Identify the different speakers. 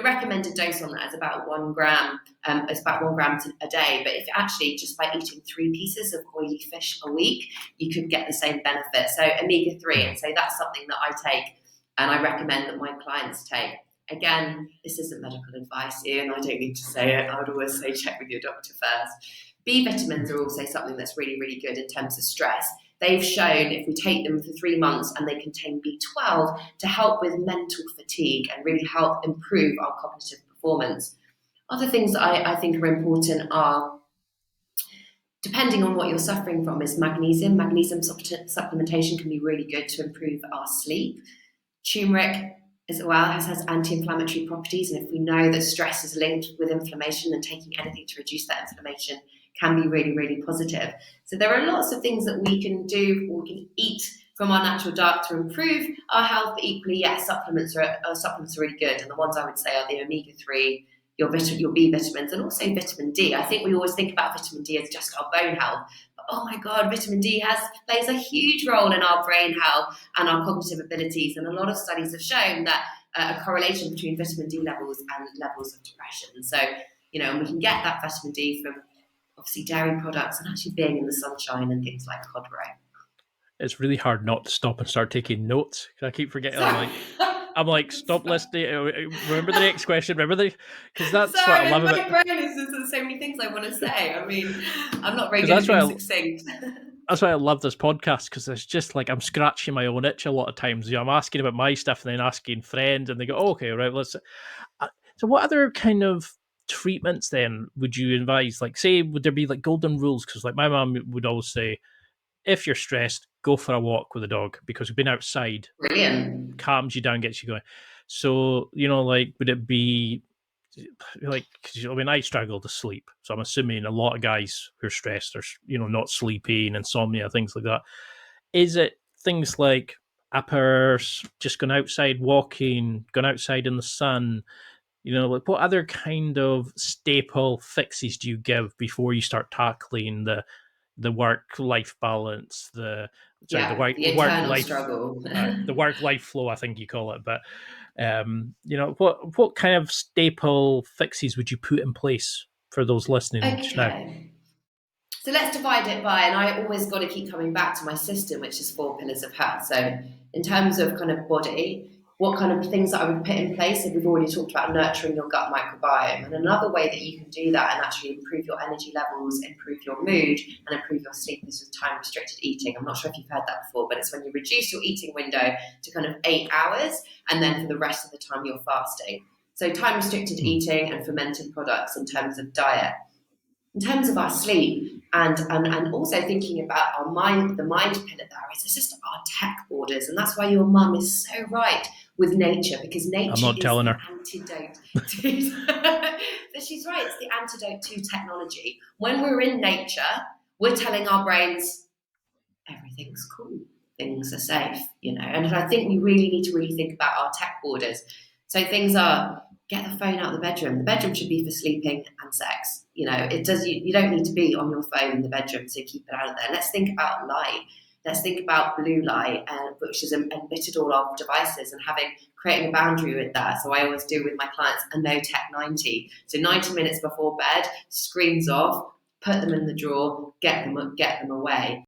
Speaker 1: the recommended dose on that is about 1 gram. It's about 1 gram a day. But if actually just by eating 3 pieces of oily fish a week, you could get the same benefit. So omega-3, and so that's something that I take and I recommend that my clients take. Again, this isn't medical advice, Ian. I don't need to say it. I would always say check with your doctor first. B vitamins are also something that's really, really good in terms of stress. They've shown if we take them for 3 months and they contain B12 to help with mental fatigue and really help improve our cognitive performance. Other things that I think are important are, depending on what you're suffering from, is magnesium. Magnesium supplementation can be really good to improve our sleep. Turmeric as well has anti-inflammatory properties, and if we know that stress is linked with inflammation, then taking anything to reduce that inflammation can be really, really positive. So there are lots of things that we can do, or we can eat from our natural diet to improve our health, but equally, yes, supplements are really good, and the ones I would say are the omega-3, your B vitamins, and also vitamin D. I think we always think about vitamin D as just our bone health, but oh my God, vitamin D plays a huge role in our brain health and our cognitive abilities, and a lot of studies have shown that a correlation between vitamin D levels and levels of depression. So, and we can get that vitamin D from obviously dairy products and actually being in the sunshine and things like cod roe.
Speaker 2: It's really hard not to stop and start taking notes. I keep forgetting. I'm like, stop listening. Remember the next question. Because that's what I love about.
Speaker 1: My brain is just there's so many things I want to say. I mean, I'm not very good at being succinct.
Speaker 2: That's why I love this podcast, because it's just like I'm scratching my own itch a lot of times. I'm asking about my stuff and then asking friends, and they go, "Okay, right, let's." So, what other kind of treatments then would you advise? Like, say, would there be like golden rules? Because like my mom would always say, if you're stressed, go for a walk with a dog, because we've been outside.
Speaker 1: Brilliant.
Speaker 2: Calms you down, gets you going. So, like, would it be like, I struggle to sleep. So I'm assuming a lot of guys who are stressed are, not sleeping, insomnia, things like that. Is it things like uppers, just going outside walking, going outside in the sun? Like, what other kind of staple fixes do you give before you start tackling the work-life balance, the
Speaker 1: work-life struggle,
Speaker 2: the work-life flow, I think you call it. But what kind of staple fixes would you put in place for those listening just now?
Speaker 1: So let's divide it by, and I always got to keep coming back to my system, which is 4 pillars of health. So in terms of kind of body, what kind of things that I would put in place? And we've already talked about nurturing your gut microbiome. And another way that you can do that and actually improve your energy levels, improve your mood, and improve your sleep is with time-restricted eating. I'm not sure if you've heard that before, but it's when you reduce your eating window to kind of 8 hours, and then for the rest of the time you're fasting. So time-restricted eating and fermented products in terms of diet. In terms of our sleep, and also thinking about our mind, the mind pillar there is it's just our tech borders, and that's why your mum is so right with nature, because nature
Speaker 2: I'm not
Speaker 1: is
Speaker 2: telling
Speaker 1: the
Speaker 2: her.
Speaker 1: antidote to but she's right, it's the antidote to technology. When we're in nature, we're telling our brains everything's cool, things are safe, and I think we really need to think about our tech borders. So things are, get the phone out of the bedroom. The bedroom should be for sleeping and sex. It does. You don't need to be on your phone in the bedroom, so keep it out of there. Let's think about light. Let's think about blue light, which is emitted all our devices, and creating a boundary with that. So I always do with my clients a no tech 90. So 90 minutes before bed, screens off, put them in the drawer, get them away.